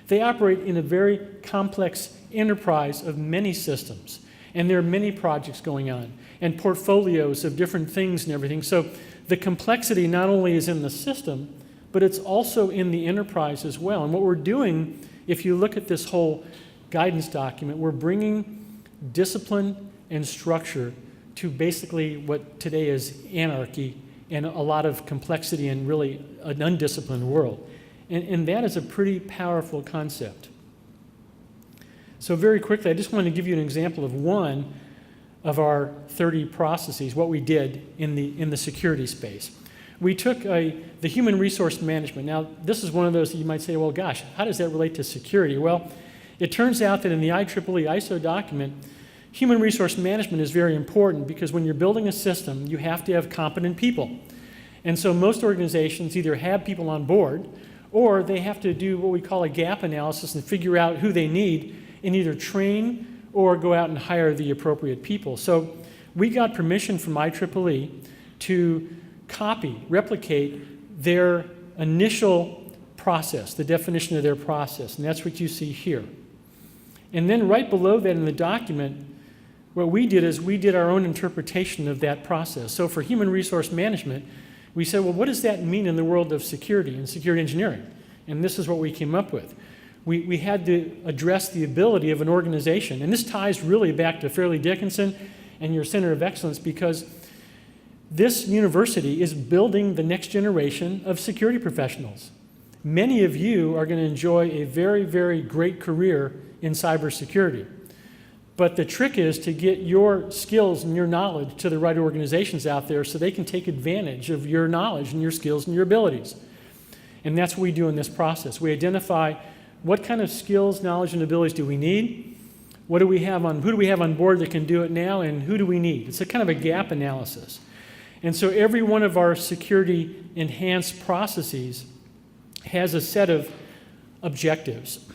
They operate in a very complex enterprise of many systems. And there are many projects going on and portfolios of different things and everything. So the complexity not only is in the system, but it's also in the enterprise as well. And what we're doing, if you look at this whole guidance document, we're bringing discipline and structure to basically what today is anarchy and a lot of complexity and really an undisciplined world. And that is a pretty powerful concept. So very quickly, I just wanted to give you an example of one of our 30 processes, what we did in the security space. We took the human resource management. Now, this is one of those that you might say, well, gosh, how does that relate to security? Well, it turns out that in the IEEE ISO document, human resource management is very important because when you're building a system, you have to have competent people. And so most organizations either have people on board or they have to do what we call a gap analysis and figure out who they need and either train or go out and hire the appropriate people. So we got permission from IEEE to replicate their initial process, the definition of their process, and that's what you see here. And then right below that in the document, what we did is we did our own interpretation of that process. So for human resource management, we said, well, what does that mean in the world of security and security engineering? And this is what we came up with. We had to address the ability of an organization, and this ties really back to Fairleigh Dickinson and your Center of Excellence because this university is building the next generation of security professionals. Many of you are going to enjoy a very, very great career in cybersecurity. But the trick is to get your skills and your knowledge to the right organizations out there so they can take advantage of your knowledge and your skills and your abilities. And that's what we do in this process. We identify what kind of skills, knowledge, and abilities do we need? Who do we have on board that can do it now, and who do we need? It's a kind of a gap analysis. And so every one of our security enhanced processes has a set of objectives.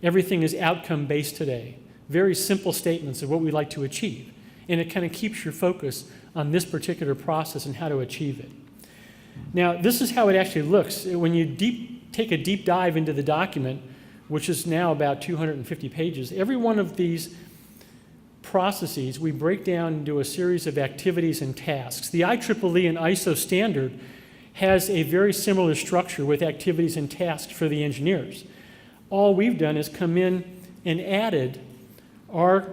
Everything is outcome based today. Very simple statements of what we'd like to achieve. And it kind of keeps your focus on this particular process and how to achieve it. Now, this is how it actually looks. When you take a deep dive into the document, which is now about 250 pages, every one of these processes we break down into a series of activities and tasks. The IEEE and ISO standard has a very similar structure with activities and tasks for the engineers. All we've done is come in and added our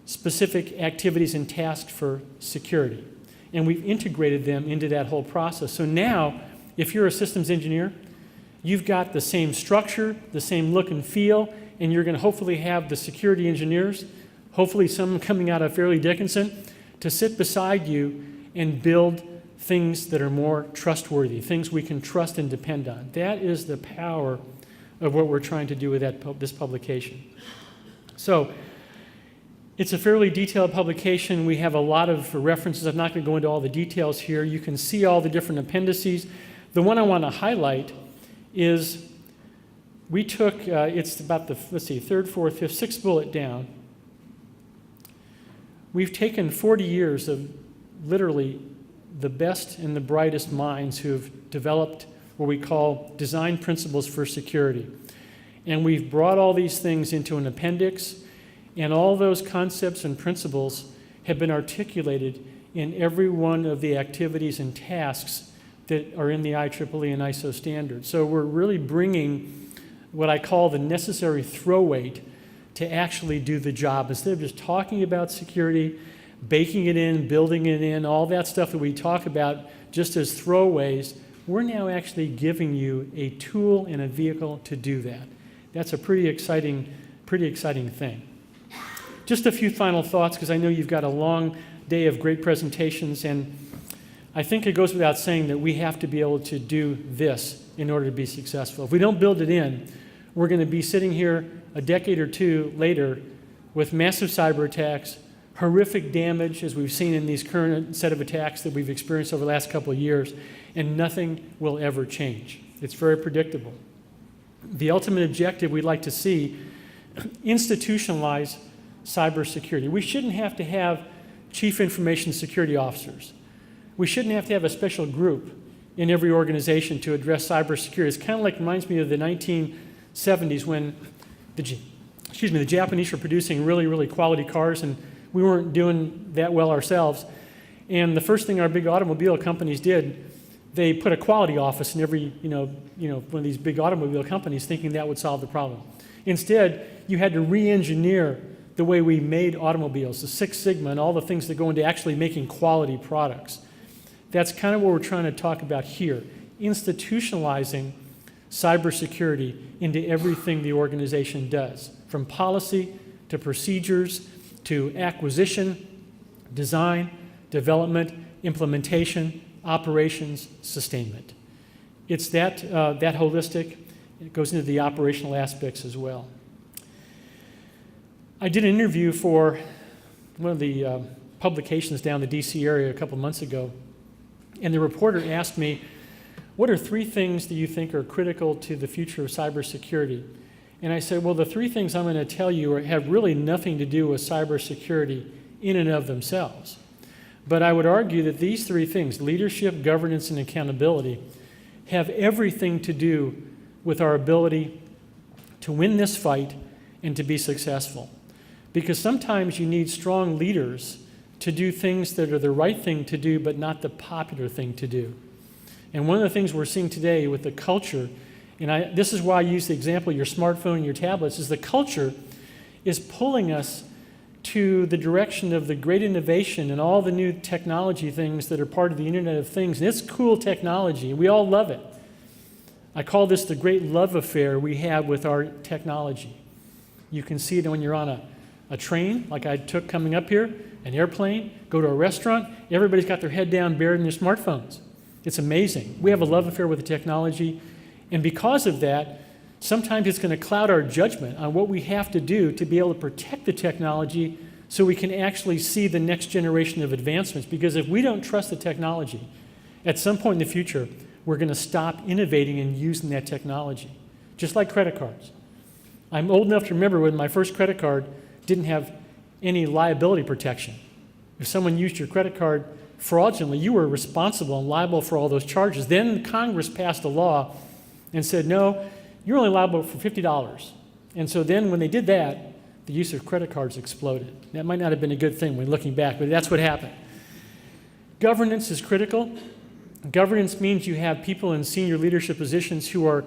specific activities and tasks for security. And we've integrated them into that whole process. So now, if you're a systems engineer, you've got the same structure, the same look and feel, and you're going to hopefully have the security engineers, hopefully some coming out of Fairleigh Dickinson, to sit beside you and build things that are more trustworthy, things we can trust and depend on. That is the power of what we're trying to do with this publication. So, it's a fairly detailed publication. We have a lot of references. I'm not going to go into all the details here. You can see all the different appendices. The one I want to highlight is we took, it's about the, third, fourth, fifth, sixth bullet down. We've taken 40 years of literally the best and the brightest minds who have developed what we call design principles for security. And we've brought all these things into an appendix. And all those concepts and principles have been articulated in every one of the activities and tasks that are in the IEEE and ISO standards. So we're really bringing what I call the necessary throw weight to actually do the job. Instead of just talking about security, baking it in, building it in, all that stuff that we talk about just as throwaways, we're now actually giving you a tool and a vehicle to do that. That's a pretty exciting thing. Just a few final thoughts, because I know you've got a long day of great presentations, and I think it goes without saying that we have to be able to do this in order to be successful. If we don't build it in, we're going to be sitting here a decade or two later with massive cyber attacks, horrific damage, as we've seen in these current set of attacks that we've experienced over the last couple of years, and nothing will ever change. It's very predictable. The ultimate objective we'd like to see, institutionalize cybersecurity. We shouldn't have to have chief information security officers. We shouldn't have to have a special group in every organization to address cybersecurity. It's kind of like, reminds me of the 1970s when the Japanese were producing really, really quality cars, and we weren't doing that well ourselves. And the first thing our big automobile companies did, they put a quality office in every, one of these big automobile companies, thinking that would solve the problem. Instead, you had to re-engineer the way we made automobiles, the Six Sigma and all the things that go into actually making quality products. That's kind of what we're trying to talk about here, institutionalizing cybersecurity into everything the organization does, from policy to procedures to acquisition, design, development, implementation, operations, sustainment. It's that holistic. It goes into the operational aspects as well. I did an interview for one of the publications down in the DC area a couple months ago, and the reporter asked me, what are 3 things that you think are critical to the future of cybersecurity? And I said, well, the 3 things I'm going to tell you have really nothing to do with cybersecurity in and of themselves. But I would argue that these 3 things, leadership, governance, and accountability, have everything to do with our ability to win this fight and to be successful. Because sometimes you need strong leaders to do things that are the right thing to do, but not the popular thing to do. And one of the things we're seeing today with the culture, and this is why I use the example of your smartphone and your tablets, is the culture is pulling us to the direction of the great innovation and all the new technology things that are part of the Internet of Things. And it's cool technology. We all love it. I call this the great love affair we have with our technology. You can see it when you're on a a train like I took coming up here, an airplane, go to a restaurant, everybody's got their head down buried in their smartphones. It's amazing. We have a love affair with the technology, and because of that, sometimes it's going to cloud our judgment on what we have to do to be able to protect the technology so we can actually see the next generation of advancements. Because if we don't trust the technology, at some point in the future, we're going to stop innovating and using that technology, just like credit cards. I'm old enough to remember when my first credit card didn't have any liability protection. If someone used your credit card fraudulently, you were responsible and liable for all those charges. Then Congress passed a law and said, no, you're only liable for $50. And so then when they did that, the use of credit cards exploded. That might not have been a good thing when looking back, but that's what happened. Governance is critical. Governance means you have people in senior leadership positions who are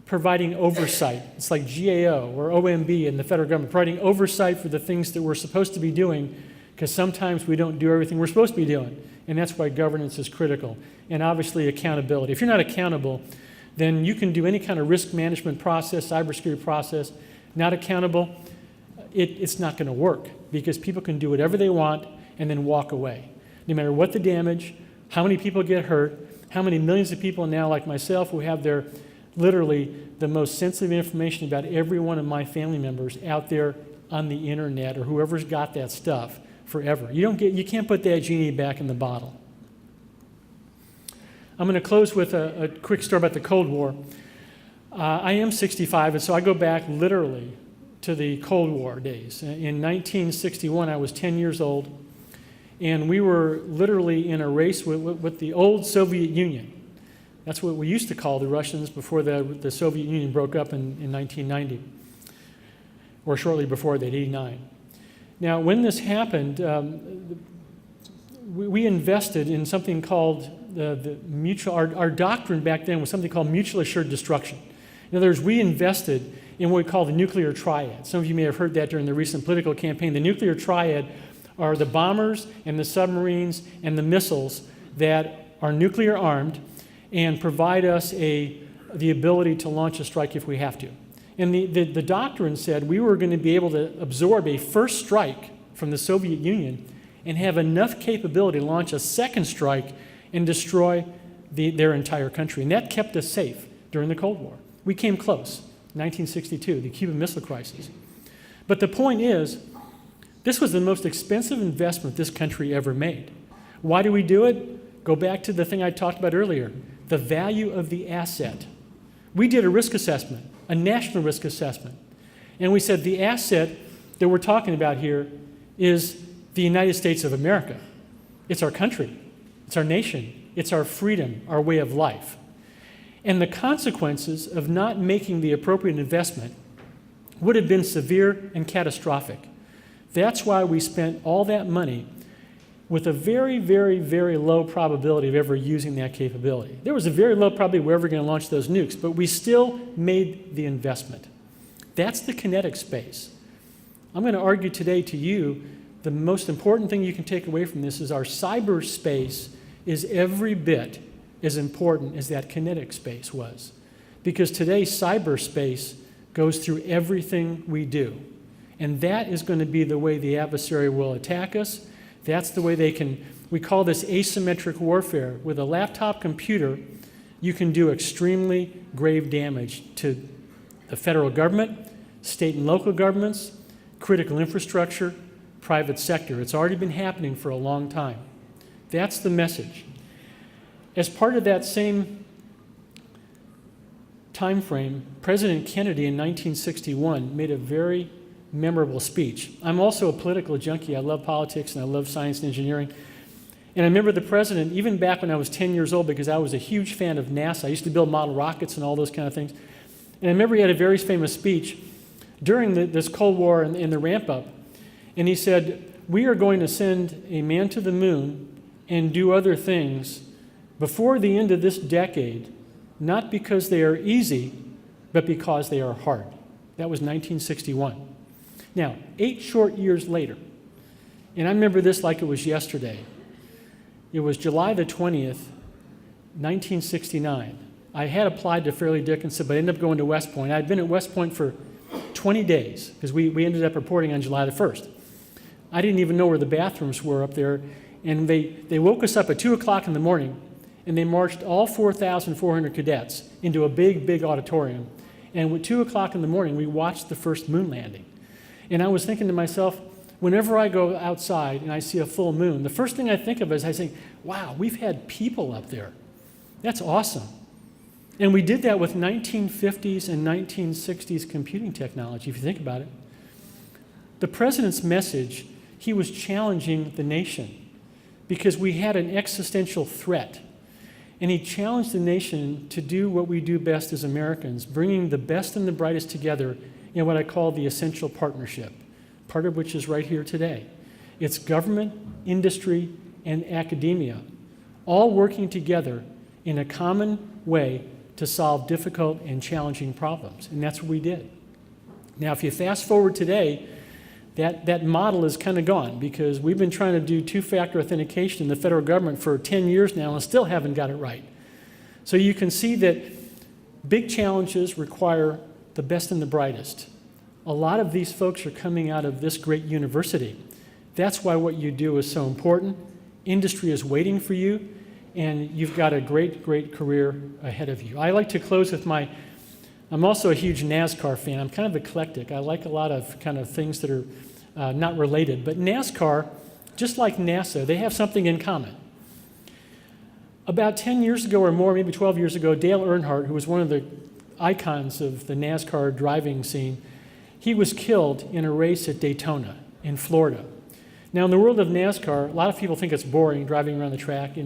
providing oversight. It's like GAO or OMB in the federal government, providing oversight for the things that we're supposed to be doing, because sometimes we don't do everything we're supposed to be doing. And that's why governance is critical. And obviously accountability. If you're not accountable, then you can do any kind of risk management process, cybersecurity process. Not accountable, it's not going to work, because people can do whatever they want and then walk away. No matter what the damage, how many people get hurt, how many millions of people now like myself who have their literally the most sensitive information about every one of my family members out there on the internet, or whoever's got that stuff forever. You can't put that genie back in the bottle. I'm going to close with a quick story about the Cold War. I am 65, and so I go back literally to the Cold War days. In 1961, I was 10 years old, and we were literally in a race with the old Soviet Union. That's what we used to call the Russians before the Soviet Union broke up in 1990, or shortly before that, 89. Now, when this happened, we invested in something called the mutual, our doctrine back then was something called mutually assured destruction. In other words, we invested in what we call the nuclear triad. Some of you may have heard that during the recent political campaign. The nuclear triad are the bombers and the submarines and the missiles that are nuclear armed and provide us the ability to launch a strike if we have to. And the doctrine said we were going to be able to absorb a first strike from the Soviet Union and have enough capability to launch a second strike and destroy their entire country. And that kept us safe during the Cold War. We came close, 1962, the Cuban Missile Crisis. But the point is, this was the most expensive investment this country ever made. Why do we do it? Go back to the thing I talked about earlier, the value of the asset. We did a risk assessment, a national risk assessment, and we said the asset that we're talking about here is the United States of America. It's our country. It's our nation. It's our freedom, our way of life. And the consequences of not making the appropriate investment would have been severe and catastrophic. That's why we spent all that money with a very, very, very low probability of ever using that capability. There was a very low probability we're ever going to launch those nukes, but we still made the investment. That's the kinetic space. I'm going to argue today to you the most important thing you can take away from this is our cyberspace is every bit as important as that kinetic space was. Because today, cyberspace goes through everything we do. And that is going to be the way the adversary will attack us. That's the way we call this asymmetric warfare. With a laptop computer, you can do extremely grave damage to the federal government, state and local governments, critical infrastructure, private sector. It's already been happening for a long time. That's the message. As part of that same time frame, President Kennedy in 1961 made a very memorable speech. I'm also a political junkie. I love politics and I love science and engineering. And I remember the president, even back when I was 10 years old, because I was a huge fan of NASA. I used to build model rockets and all those kind of things. And I remember he had a very famous speech during this Cold War and the ramp up. And he said, we are going to send a man to the moon and do other things before the end of this decade, not because they are easy, but because they are hard. That was 1961. Now, 8 short years later, and I remember this like it was yesterday. It was July the 20th, 1969. I had applied to Fairleigh Dickinson, but I ended up going to West Point. I'd been at West Point for 20 days, because we ended up reporting on July the 1st. I didn't even know where the bathrooms were up there, and they woke us up at 2 o'clock in the morning, and they marched all 4,400 cadets into a big, big auditorium. And at 2 o'clock in the morning, we watched the first moon landing. And I was thinking to myself, whenever I go outside and I see a full moon, the first thing I think of is I say, wow, we've had people up there. That's awesome. And we did that with 1950s and 1960s computing technology, if you think about it. The president's message, he was challenging the nation because we had an existential threat. And he challenged the nation to do what we do best as Americans, bringing the best and the brightest together in what I call the essential partnership, part of which is right here today. It's government, industry, and academia, all working together in a common way to solve difficult and challenging problems. And that's what we did. Now, if you fast forward today, that model is kind of gone because we've been trying to do two-factor authentication in the federal government for 10 years now and still haven't got it right. So you can see that big challenges require the best and the brightest. A lot of these folks are coming out of this great university. That's why what you do is so important. Industry is waiting for you, and you've got a great, great career ahead of you. I like to close with I'm also a huge NASCAR fan. I'm kind of eclectic. I like a lot of kind of things that are not related. But NASCAR, just like NASA, they have something in common. About 10 years ago or more, maybe 12 years ago, Dale Earnhardt, who was one of the icons of the NASCAR driving scene, he was killed in a race at Daytona in Florida. Now, in the world of NASCAR, a lot of people think it's boring driving around the track,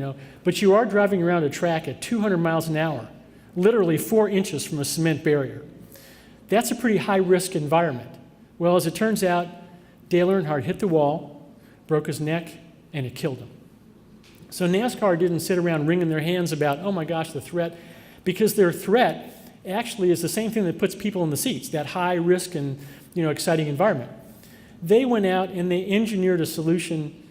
but you are driving around a track at 200 miles an hour, literally 4 inches from a cement barrier. That's a pretty high-risk environment. Well, as it turns out, Dale Earnhardt hit the wall, broke his neck, and it killed him. So NASCAR didn't sit around wringing their hands about, oh my gosh, the threat, because their threat actually is the same thing that puts people in the seats, that high-risk and exciting environment. They went out and they engineered a solution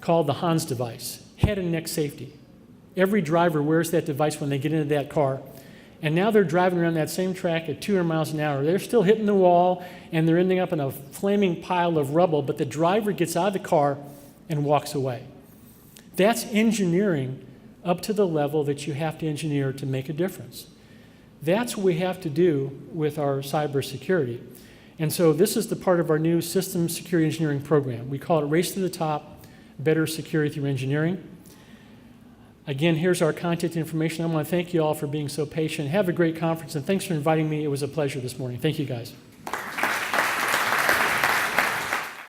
called the Hans device, head and neck safety. Every driver wears that device when they get into that car. And now they're driving around that same track at 200 miles an hour. They're still hitting the wall, and they're ending up in a flaming pile of rubble, but the driver gets out of the car and walks away. That's engineering up to the level that you have to engineer to make a difference. That's what we have to do with our cybersecurity. And so this is the part of our new Systems Security Engineering program. We call it Race to the Top, Better Security Through Engineering. Again, here's our contact information. I want to thank you all for being so patient. Have a great conference, and thanks for inviting me. It was a pleasure this morning. Thank you, guys.